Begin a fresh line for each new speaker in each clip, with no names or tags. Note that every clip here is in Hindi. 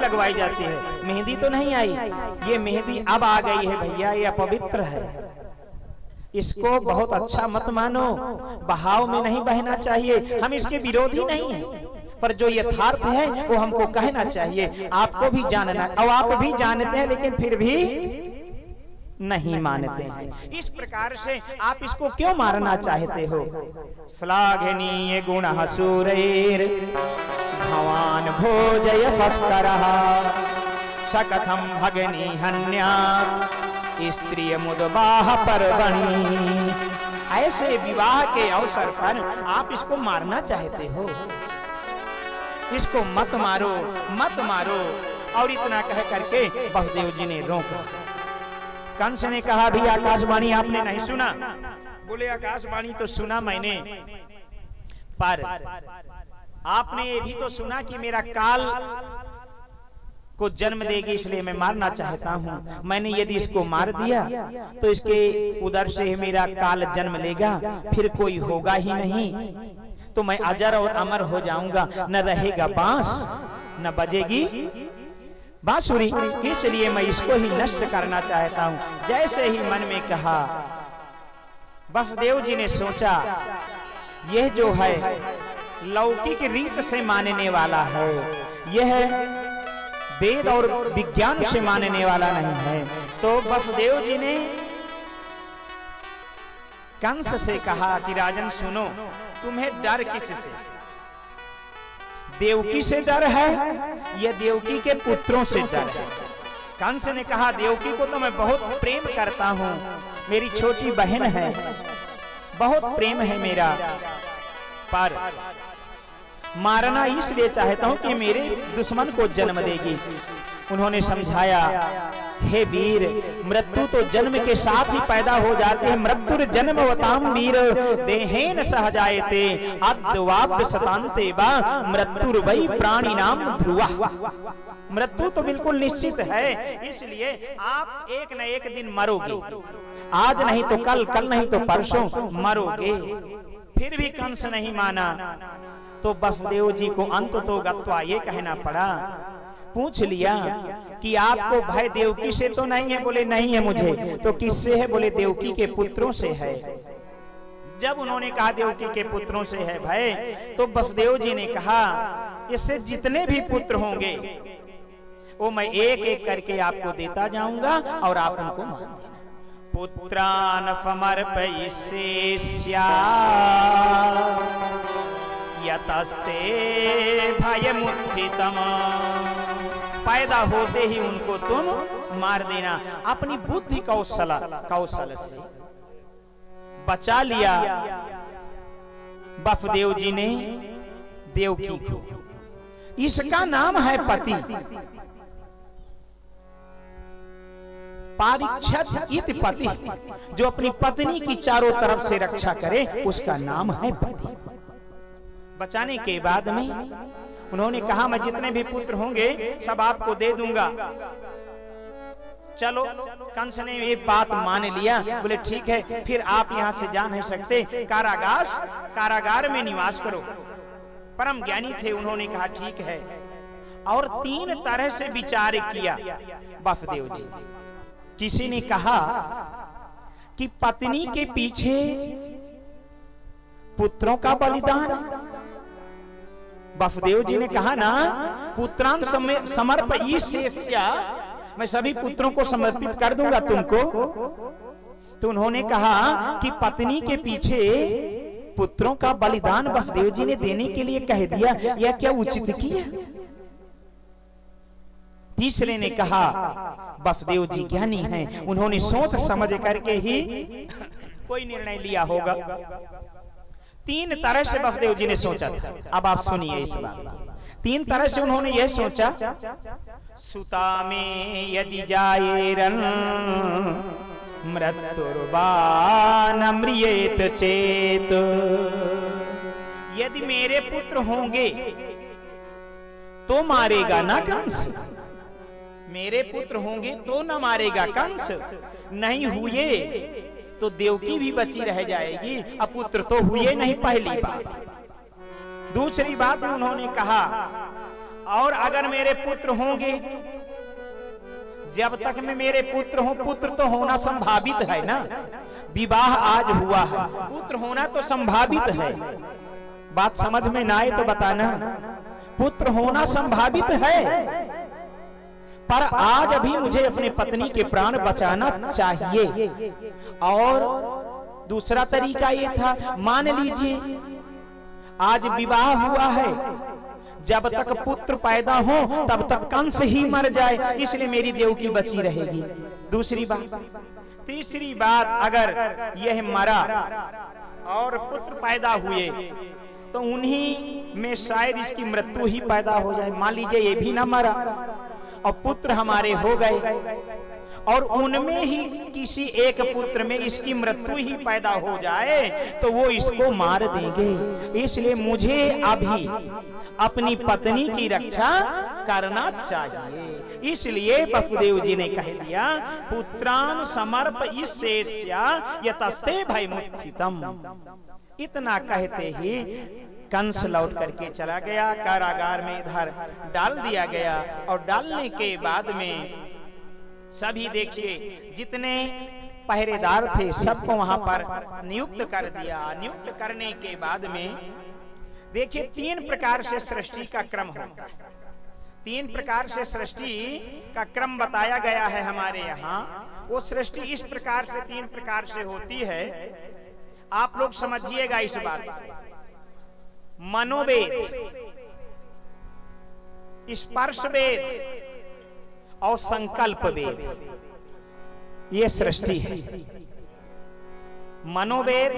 लगवाई जाती है, मेहंदी तो नहीं आई। ये मेहंदी अब आ गई है भैया, ये अपवित्र है, इसको बहुत अच्छा मत मानो, बहाव में नहीं बहना चाहिए। हम इसके विरोधी नहीं हैं, पर जो यथार्थ है वो हमको कहना चाहिए। आपको भी जानना, और आप भी जानते हैं लेकिन फिर भी नहीं मानते हैं। इस प्रकार से आप इसको क्यों मारना चाहते हो? श्लाघनीय गुणः सूरैर् भवान् भोजय सस्करः सकथं भगिनी हन्यात् स्त्रिय मुदबाह पर्वणि। ऐसे विवाह के अवसर पर आप इसको मारना चाहते हो, इसको मत मारो, मत मारो। और इतना कह करके बसुदेव जी ने रोका। कंस ने कहा भी आकाशवाणी आपने नहीं सुना? बोले आकाशवाणी तो सुना मैंने, पर आपने ये भी तो सुना कि मेरा काल को जन्म देगी, इसलिए मैं मारना चाहता हूँ। मैंने यदि इसको मार दिया तो इसके उदर से मेरा काल जन्म लेगा, फिर कोई होगा ही नहीं, तो मैं अजर और अमर हो जाऊंगा। न रहेगा बांस, न बजेगी बांसुरी, इसलिए मैं इसको ही नष्ट करना चाहता हूँ। जैसे ही मन में कहा, वसुदेव जी ने सोचा यह जो है लौकिक रीत से मानने वाला है, यह वेद और विज्ञान से मानने वाला नहीं है। तो वसुदेव जी ने कंस से कहा कि राजन सुनो, तुम्हें डर किससे? देवकी से डर है या देवकी के पुत्रों से डर है? कंस ने कहा देवकी को तो मैं बहुत प्रेम करता हूँ, मेरी छोटी बहन है, बहुत प्रेम है मेरा, पर मारना इसलिए चाहता हूं कि मेरे दुश्मन को जन्म देगी। उन्होंने समझाया, हे वीर, मृत्यु तो जन्म के साथ ही पैदा हो जाते हैं। मृत्युर जन्मवताम वीर देहेन सहजायते अद्वाब्द शतान्ते वा मृत्युर वै प्राणिनाम ध्रुवा। मृत्यु तो बिल्कुल निश्चित है, इसलिए आप एक न एक दिन मरोगे, आज नहीं तो कल, कल नहीं तो परसों मरोगे। फिर भी कंस नहीं माना, तो वसुदेव जी को अंत तो गत्वा ये कहना पड़ा। पूछ लिया कि आपको भय देवकी से तो नहीं है? बोले नहीं है मुझे। तो किससे है? बोले देवकी के पुत्रों से है। जब उन्होंने कहा देवकी के पुत्रों से है भय, तो वसुदेव जी ने कहा इससे जितने भी पुत्र होंगे वो मैं एक एक करके आपको देता जाऊंगा और आप उनको मान देना। पुत्रान समर्पयिष्यामि यतस्ते भयमुत्थितम्। पैदा होते ही उनको तुम मार देना। अपनी बुद्धि कौशल से बचा लिया वसुदेव जी ने देवकी को। इसका नाम है पति। पारिच्छद इति पति, जो अपनी पत्नी की चारों तरफ से रक्षा करे, उसका नाम है पति। बचाने के बाद में उन्होंने कहा मैं जितने भी पुत्र होंगे सब आपको दे दूंगा। चलो, कंस ने ये बात मान लिया। बोले ठीक है, फिर आप यहाँ से जा नहीं सकते, कारागार में निवास करो। परम ज्ञानी थे, उन्होंने कहा ठीक है। और 3 तरह से विचार किया वसुदेव जी। किसी ने कहा कि पत्नी के पीछे पुत्रों का बलिदान। वसुदेव जी ने कहा ना, पुत्रान समर्पयिष्यामि, मैं सभी पुत्रों को समर्पित कर दूंगा तुमको। तो उन्होंने कहा कि पत्नी के पीछे पुत्रों का बलिदान वसुदेव जी ने देने के लिए कह दिया, यह क्या उचित किया? तीसरे ने कहा वसुदेव जी ज्ञानी हैं, उन्होंने सोच समझ करके ही कोई निर्णय लिया होगा। 3 तरह से वसुदेव जी ने सोचा था। अब आप सुनिए इस बात को। 3 तरह से उन्होंने यह सोचा, सुता में यदि जायेरन मृत्युर्वा न म्रियेत चेत। यदि मेरे पुत्र होंगे तो मारेगा ना कंस, मेरे पुत्र होंगे तो न मारेगा कंस, नहीं हुए तो देवकी भी बची रह जाएगी। अपुत्र तो हुए नहीं, पहली बात। दूसरी बात उन्होंने कहा, और अगर मेरे पुत्र होंगे, जब तक मैं मेरे पुत्र हूं, पुत्र तो होना संभावित है ना, विवाह आज हुआ है, पुत्र होना तो संभावित है। बात समझ में ना आए तो बताना। पुत्र होना संभावित है, पर आज अभी मुझे अपने पत्नी के प्राण बचाना चाहिए। और दूसरा तरीका ये था, मान लीजिए आज विवाह हुआ है, जब तक पुत्र पैदा हो तब तक कंस ही मर जाए, इसलिए मेरी देवकी बची रहेगी। दूसरी बात। तीसरी बात, अगर यह मरा और पुत्र पैदा हुए तो उन्हीं में शायद इसकी मृत्यु ही पैदा हो जाए। मान लीजिए ये भी ना मरा और पुत्र हमारे हो गए और उनमें ही किसी एक पुत्र में इसकी मृत्यु ही पैदा हो जाए तो वो इसको मार देंगे। इसलिए मुझे अभी अपनी पत्नी की रक्षा करना चाहिए। इसलिए बसुदेव जी ने कह दिया, पुत्रान समर्प ईशेष्या यतस्ते भयमुत्थितम। इतना कहते ही कंस लौट करके चला गया, कारागार में इधर डाल दिया गया। और डालने के बाद में सभी देखिए जितने पहरेदार थे सबको वहां पर नियुक्त कर दिया। नियुक्त करने के बाद में देखिए 3 प्रकार से सृष्टि का क्रम होता है। 3 प्रकार से सृष्टि का क्रम बताया गया है हमारे यहाँ। वो सृष्टि इस प्रकार से 3 प्रकार से होती है, आप लोग समझिएगा इस बात को। मनोवेद, स्पर्श वेद और संकल्प वेद, ये सृष्टि है। मनोवेद,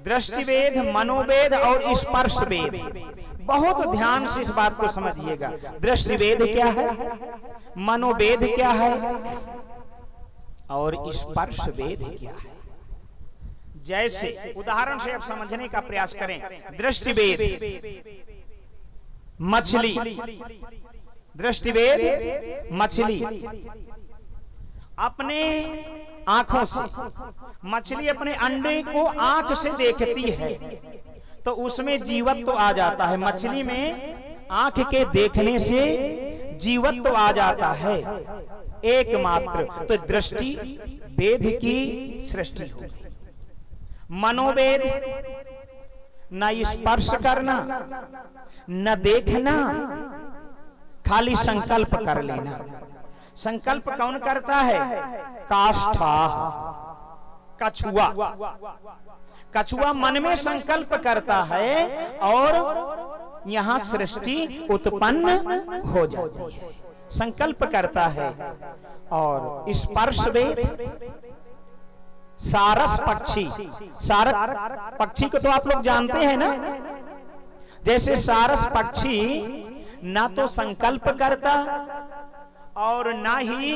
दृष्टिवेद, मनोवेद और स्पर्श वेद। बहुत ध्यान से इस बात को समझिएगा। दृष्टिवेद क्या है, मनोवेद क्या है और स्पर्श वेद क्या है। जैसे उदाहरण से आप समझने का प्रयास करें। दृष्टिवेद, मछली, दृष्टिवेद मछली अपने आंखों से, मछली अपने अंडे को आंख से देखती है तो उसमें जीवत्व आ जाता है। मछली में आंख के देखने से जीवत्व आ जाता है एकमात्र। तो दृष्टि वेद की सृष्टि हो गई। मनोवेद, न स्पर्श करना न देखना, खाली संकल्प कर लेना। संकल्प कौन करता है? काष्ठा, कछुआ। कछुआ मन में संकल्प करता है और यहाँ सृष्टि उत्पन्न हो जाती है। संकल्प करता है। और स्पर्श वेद, सारस पक्षी। सारस पक्षी को तो आप लोग जानते हैं ना। जैसे सारस पक्षी ना तो संकल्प करता और ना ही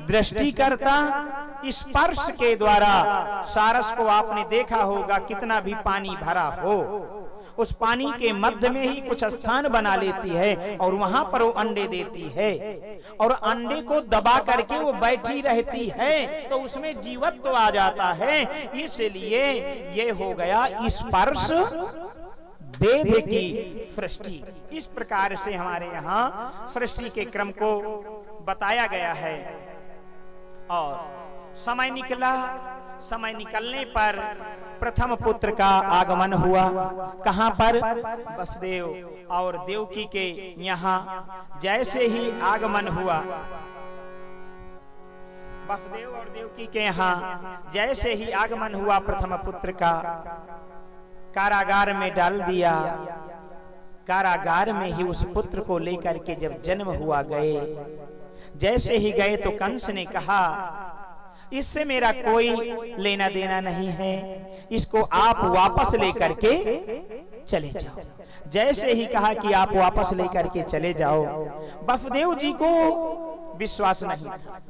दृष्टि करता, स्पर्श के द्वारा। सारस को आपने देखा होगा, कितना भी पानी भरा हो उस पानी के मध्य में ही कुछ स्थान बना लेती है और वहां पर वो अंडे देती है और अंडे को दबा करके वो बैठी रहती है तो उसमें जीवत्व तो आ जाता है। इसलिए ये हो गया स्पर्श वेद की सृष्टि। इस प्रकार से हमारे यहाँ सृष्टि के क्रम को बताया गया है। और समय निकला, समय निकलने पर प्रथम पुत्र का आगमन हुआ। कहां पर? वसुदेव और देवकी के यहाँ। जैसे ही आगमन हुआ वसुदेव और देवकी के यहाँ, जैसे ही आगमन हुआ प्रथम पुत्र का, कारागार में डाल दिया। कारागार में ही उस पुत्र को लेकर के जब जन्म हुआ गए, जैसे ही गए तो कंस ने कहा इससे मेरा कोई लेना देना नहीं है, इसको आप वापस लेकर के चले जाओ। जैसे ही कहा कि आप वापस लेकर के चले जाओ, वसुदेव जी को विश्वास नहीं था।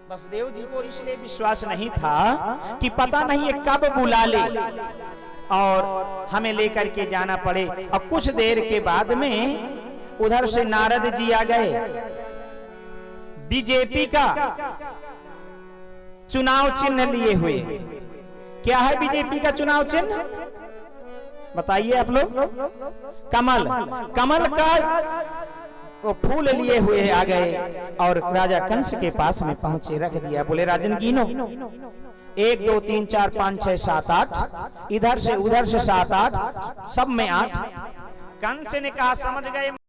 वसुदेव जी को इसलिए विश्वास नहीं था कि पता नहीं ये कब बुला ले और हमें लेकर के जाना पड़े। अब कुछ देर के बाद में उधर से नारद जी आ गए। बीजेपी का चुनाव चिन्ह लिए हुए। क्या है बीजेपी का चुनाव चिन्ह? बताइए आप लोग। कमल, कमल का वो फूल लिए हुए आ गए और राजा कंस के पास में पहुंचे, रख दिया। बोले राजन गिनो, 1 2 3 4 5 6 7 8, इधर से उधर से 7 8, सब में 8। कंस ने कहा समझ गए